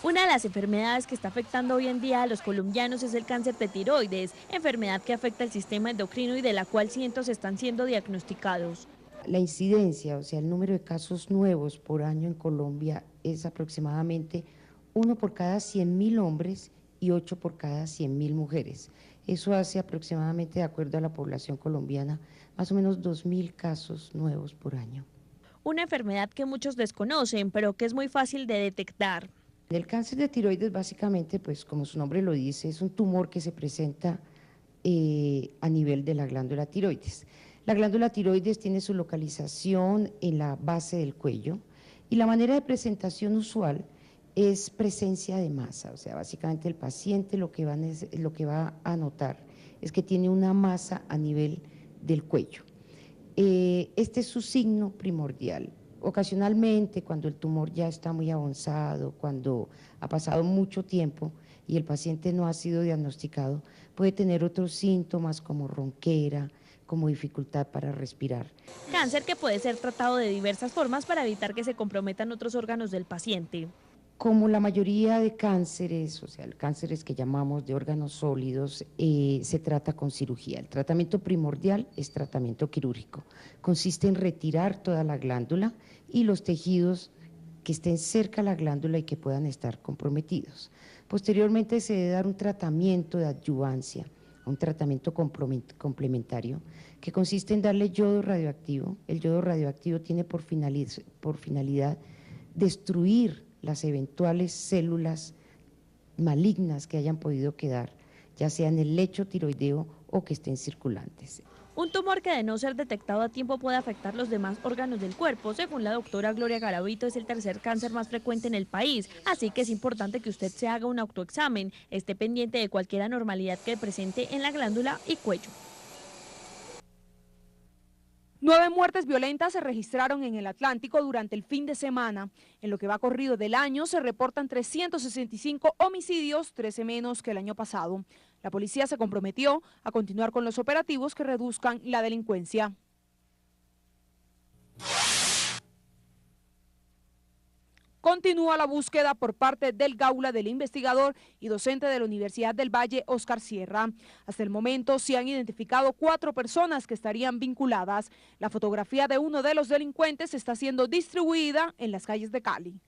Una de las enfermedades que está afectando hoy en día a los colombianos es el cáncer de tiroides, enfermedad que afecta el sistema endocrino y de la cual cientos están siendo diagnosticados. La incidencia, o sea, el número de casos nuevos por año en Colombia es aproximadamente 1 por cada 100.000 hombres y 8 por cada 100.000 mujeres. Eso hace aproximadamente, de acuerdo a la población colombiana, más o menos 2.000 casos nuevos por año. Una enfermedad que muchos desconocen, pero que es muy fácil de detectar. El cáncer de tiroides básicamente, pues como su nombre lo dice, es un tumor que se presenta a nivel de la glándula tiroides. La glándula tiroides tiene su localización en la base del cuello y la manera de presentación usual es presencia de masa, o sea, básicamente el paciente lo que va a notar es que tiene una masa a nivel del cuello. Este es su signo primordial. Ocasionalmente, cuando el tumor ya está muy avanzado, cuando ha pasado mucho tiempo y el paciente no ha sido diagnosticado, puede tener otros síntomas como ronquera, como dificultad para respirar. Cáncer que puede ser tratado de diversas formas para evitar que se comprometan otros órganos del paciente. Como la mayoría de cánceres, o sea, cánceres que llamamos de órganos sólidos, se trata con cirugía. El tratamiento primordial es tratamiento quirúrgico. Consiste en retirar toda la glándula y los tejidos que estén cerca a la glándula y que puedan estar comprometidos. Posteriormente se debe dar un tratamiento de adyuvancia, un tratamiento complementario, que consiste en darle yodo radioactivo. El yodo radioactivo tiene por finalidad destruir las eventuales células malignas que hayan podido quedar, ya sea en el lecho tiroideo o que estén circulantes. Un tumor que de no ser detectado a tiempo puede afectar los demás órganos del cuerpo. Según la doctora Gloria Garavito, es el tercer cáncer más frecuente en el país, así que es importante que usted se haga un autoexamen, esté pendiente de cualquier anormalidad que presente en la glándula y cuello. 9 muertes violentas se registraron en el Atlántico durante el fin de semana. En lo que va corrido del año se reportan 365 homicidios, 13 menos que el año pasado. La policía se comprometió a continuar con los operativos que reduzcan la delincuencia. Continúa la búsqueda por parte del Gaula del investigador y docente de la Universidad del Valle, Oscar Sierra. Hasta el momento se han identificado 4 personas que estarían vinculadas. La fotografía de uno de los delincuentes está siendo distribuida en las calles de Cali.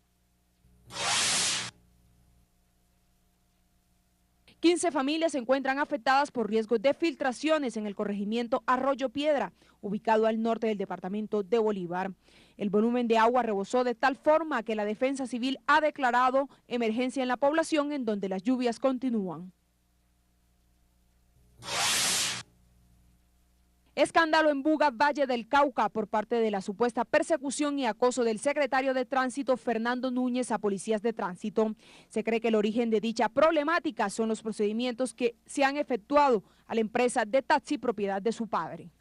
15 familias se encuentran afectadas por riesgo de filtraciones en el corregimiento Arroyo Piedra, ubicado al norte del departamento de Bolívar. El volumen de agua rebosó de tal forma que la Defensa Civil ha declarado emergencia en la población, en donde las lluvias continúan. Escándalo en Buga, Valle del Cauca, por parte de la supuesta persecución y acoso del secretario de Tránsito, Fernando Núñez, a policías de tránsito. Se cree que el origen de dicha problemática son los procedimientos que se han efectuado a la empresa de taxi propiedad de su padre.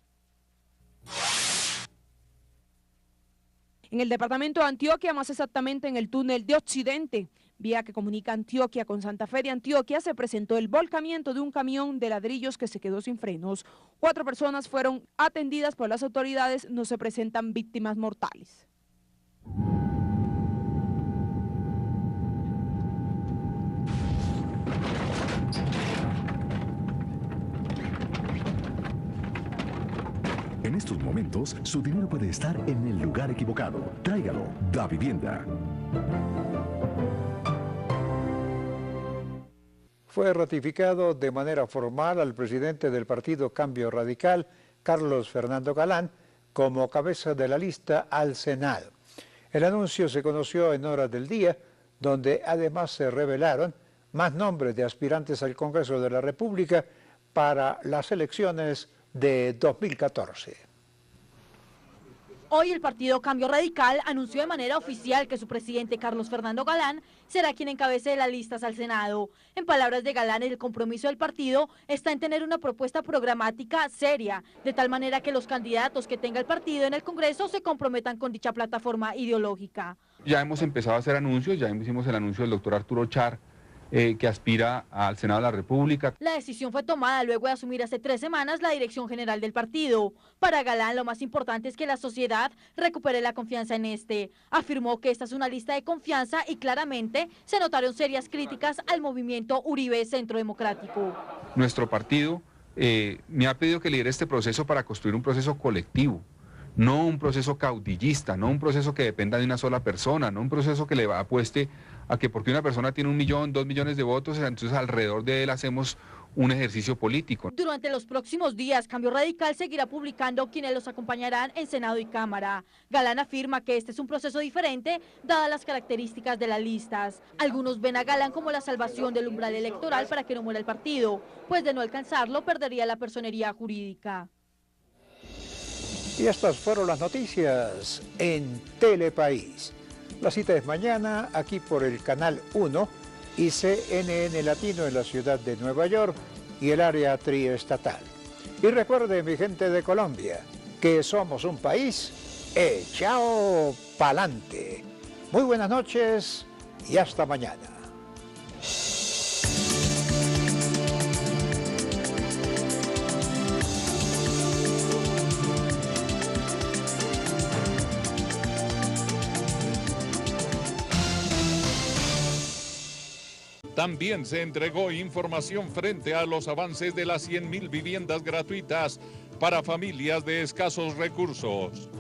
En el departamento de Antioquia, más exactamente en el túnel de Occidente, vía que comunica Antioquia con Santa Fe de Antioquia, se presentó el volcamiento de un camión de ladrillos que se quedó sin frenos. 4 personas fueron atendidas por las autoridades, no se presentan víctimas mortales. En estos momentos, su dinero puede estar en el lugar equivocado. Tráigalo, Da Vivienda. Fue ratificado de manera formal al presidente del partido Cambio Radical, Carlos Fernando Galán, como cabeza de la lista al Senado. El anuncio se conoció en horas del día, donde además se revelaron más nombres de aspirantes al Congreso de la República para las elecciones de 2014. Hoy el partido Cambio Radical anunció de manera oficial que su presidente Carlos Fernando Galán será quien encabece las listas al Senado. En palabras de Galán, el compromiso del partido está en tener una propuesta programática seria, de tal manera que los candidatos que tenga el partido en el Congreso se comprometan con dicha plataforma ideológica. Ya hemos empezado a hacer anuncios, ya hicimos el anuncio del doctor Arturo Char, que aspira al Senado de la República. La decisión fue tomada luego de asumir hace 3 semanas la dirección general del partido. Para Galán, lo más importante es que la sociedad recupere la confianza en este. Afirmó que esta es una lista de confianza y claramente se notaron serias críticas al movimiento Uribe Centro Democrático. Nuestro partido me ha pedido que lidere este proceso para construir un proceso colectivo, no un proceso caudillista, no un proceso que dependa de una sola persona, no un proceso que le apueste a que porque una persona tiene 1 millón, 2 millones de votos, entonces alrededor de él hacemos un ejercicio político. Durante los próximos días, Cambio Radical seguirá publicando quienes los acompañarán en Senado y Cámara. Galán afirma que este es un proceso diferente, dadas las características de las listas. Algunos ven a Galán como la salvación del umbral electoral para que no muera el partido, pues de no alcanzarlo perdería la personería jurídica. Y estas fueron las noticias en Telepaís. La cita es mañana aquí por el Canal 1 y CNN Latino en la ciudad de Nueva York y el área triestatal. Y recuerden, mi gente de Colombia, que somos un país echado pa'lante. Muy buenas noches y hasta mañana. También se entregó información frente a los avances de las 100.000 viviendas gratuitas para familias de escasos recursos.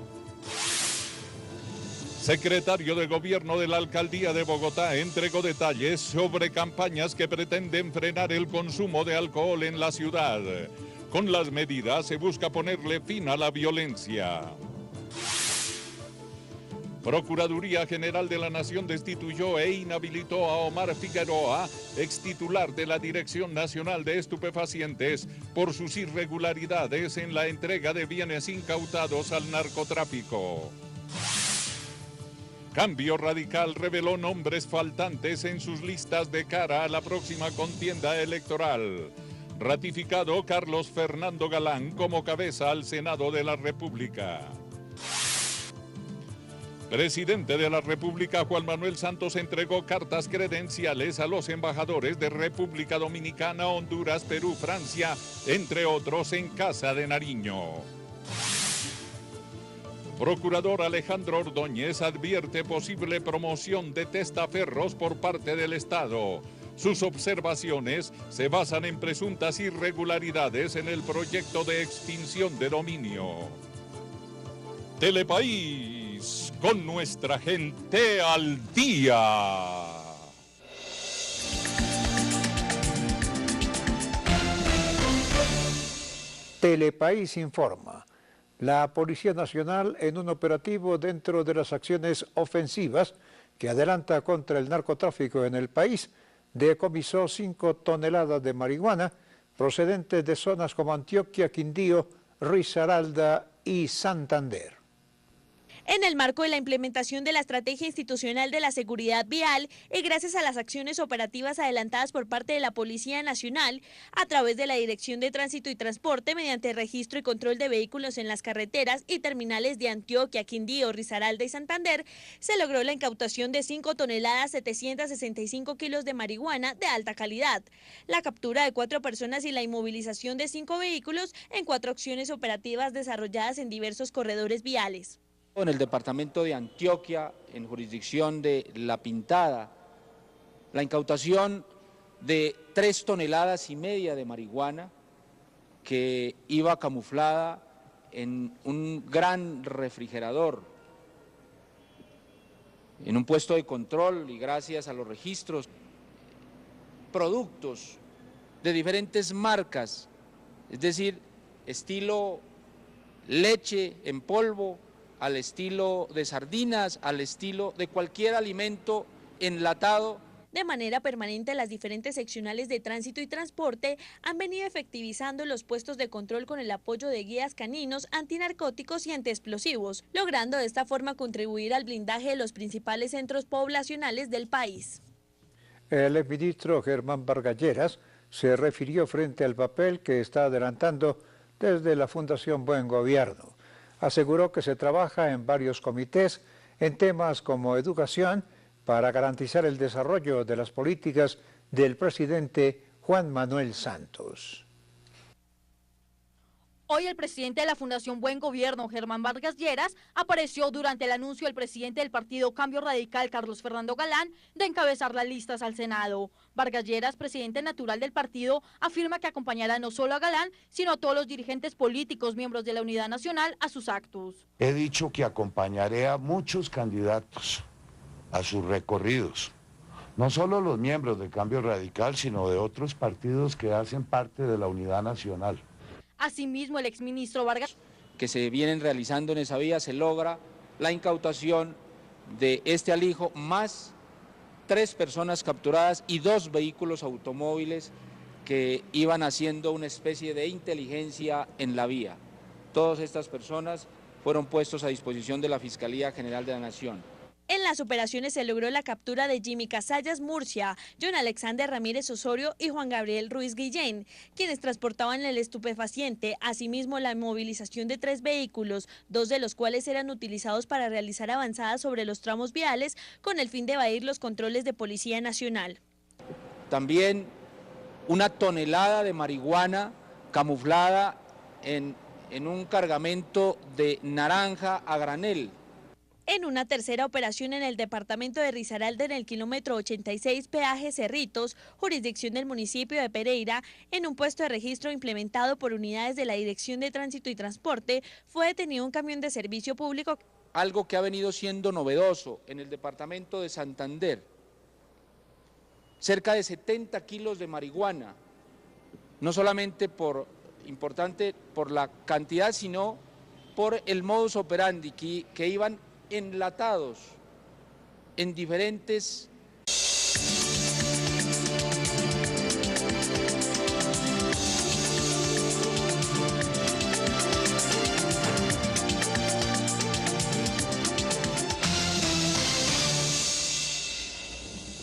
Secretario de Gobierno de la Alcaldía de Bogotá entregó detalles sobre campañas que pretenden frenar el consumo de alcohol en la ciudad. Con las medidas se busca ponerle fin a la violencia. Procuraduría General de la Nación destituyó e inhabilitó a Omar Figueroa, extitular de la Dirección Nacional de Estupefacientes, por sus irregularidades en la entrega de bienes incautados al narcotráfico. Cambio Radical reveló nombres faltantes en sus listas de cara a la próxima contienda electoral. Ratificado Carlos Fernando Galán como cabeza al Senado de la República. Presidente de la República Juan Manuel Santos entregó cartas credenciales a los embajadores de República Dominicana, Honduras, Perú, Francia, entre otros, en Casa de Nariño. Procurador Alejandro Ordóñez advierte posible promoción de testaferros por parte del Estado. Sus observaciones se basan en presuntas irregularidades en el proyecto de extinción de dominio. Telepaís, con nuestra gente al día. Telepaís informa. La Policía Nacional, en un operativo dentro de las acciones ofensivas que adelanta contra el narcotráfico en el país, decomisó 5 toneladas de marihuana procedentes de zonas como Antioquia, Quindío, Risaralda y Santander. En el marco de la implementación de la Estrategia Institucional de la Seguridad Vial y gracias a las acciones operativas adelantadas por parte de la Policía Nacional, a través de la Dirección de Tránsito y Transporte, mediante registro y control de vehículos en las carreteras y terminales de Antioquia, Quindío, Risaralda y Santander, se logró la incautación de 5 toneladas 765 kilos de marihuana de alta calidad, la captura de 4 personas y la inmovilización de 5 vehículos en 4 acciones operativas desarrolladas en diversos corredores viales. En el departamento de Antioquia, en jurisdicción de La Pintada, la incautación de 3,5 toneladas de marihuana que iba camuflada en un gran refrigerador, en un puesto de control, y gracias a los registros, productos de diferentes marcas, es decir, estilo leche en polvo, al estilo de sardinas, al estilo de cualquier alimento enlatado. De manera permanente, las diferentes seccionales de tránsito y transporte han venido efectivizando los puestos de control con el apoyo de guías caninos, antinarcóticos y antiexplosivos, logrando de esta forma contribuir al blindaje de los principales centros poblacionales del país. El exministro Germán Vargas Lleras se refirió frente al papel que está adelantando desde la Fundación Buen Gobierno. Aseguró que se trabaja en varios comités en temas como educación para garantizar el desarrollo de las políticas del presidente Juan Manuel Santos. Hoy el presidente de la Fundación Buen Gobierno, Germán Vargas Lleras, apareció durante el anuncio del presidente del partido Cambio Radical, Carlos Fernando Galán, de encabezar las listas al Senado. Vargas Lleras, presidente natural del partido, afirma que acompañará no solo a Galán, sino a todos los dirigentes políticos, miembros de la Unidad Nacional, a sus actos. He dicho que acompañaré a muchos candidatos a sus recorridos, no solo los miembros del Cambio Radical, sino de otros partidos que hacen parte de la unidad nacional. Asimismo, el exministro Vargas, que se vienen realizando en esa vía, se logra la incautación de este alijo, más 3 personas capturadas y 2 vehículos automóviles que iban haciendo una especie de inteligencia en la vía. Todas estas personas fueron puestos a disposición de la Fiscalía General de la Nación. En las operaciones se logró la captura de Jimmy Casallas Murcia, John Alexander Ramírez Osorio y Juan Gabriel Ruiz Guillén, quienes transportaban el estupefaciente. Asimismo, la movilización de 3 vehículos, 2 de los cuales eran utilizados para realizar avanzadas sobre los tramos viales con el fin de evadir los controles de Policía Nacional. También 1 tonelada de marihuana camuflada en un cargamento de naranja a granel. En una tercera operación en el departamento de Risaralda, en el kilómetro 86, peaje Cerritos, jurisdicción del municipio de Pereira, en un puesto de registro implementado por unidades de la Dirección de Tránsito y Transporte, fue detenido un camión de servicio público. Algo que ha venido siendo novedoso en el departamento de Santander, cerca de 70 kilos de marihuana, no solamente importante por la cantidad, sino por el modus operandi que iban enlatados en diferentes...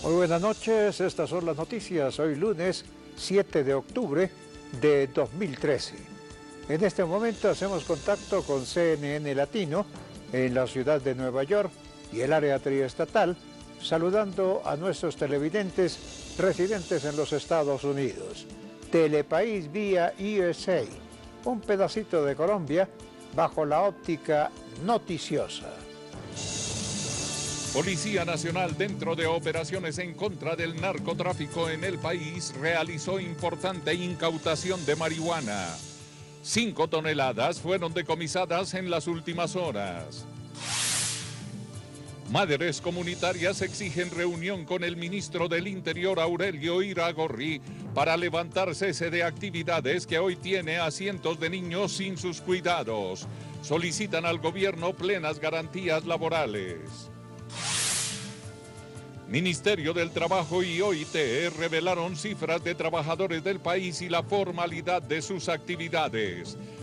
Muy buenas noches, estas son las noticias. Hoy lunes 7 de octubre de 2013. En este momento hacemos contacto con CNN Latino en la ciudad de Nueva York y el área triestatal, saludando a nuestros televidentes residentes en los Estados Unidos. Telepaís vía USA, un pedacito de Colombia bajo la óptica noticiosa. Policía Nacional, dentro de operaciones en contra del narcotráfico en el país, realizó importante incautación de marihuana. 5 toneladas fueron decomisadas en las últimas horas. Madres comunitarias exigen reunión con el ministro del Interior, Aurelio Iragorri, para levantar cese de actividades que hoy tiene a cientos de niños sin sus cuidados. Solicitan al gobierno plenas garantías laborales. Ministerio del Trabajo y OIT revelaron cifras de trabajadores del país y la formalidad de sus actividades.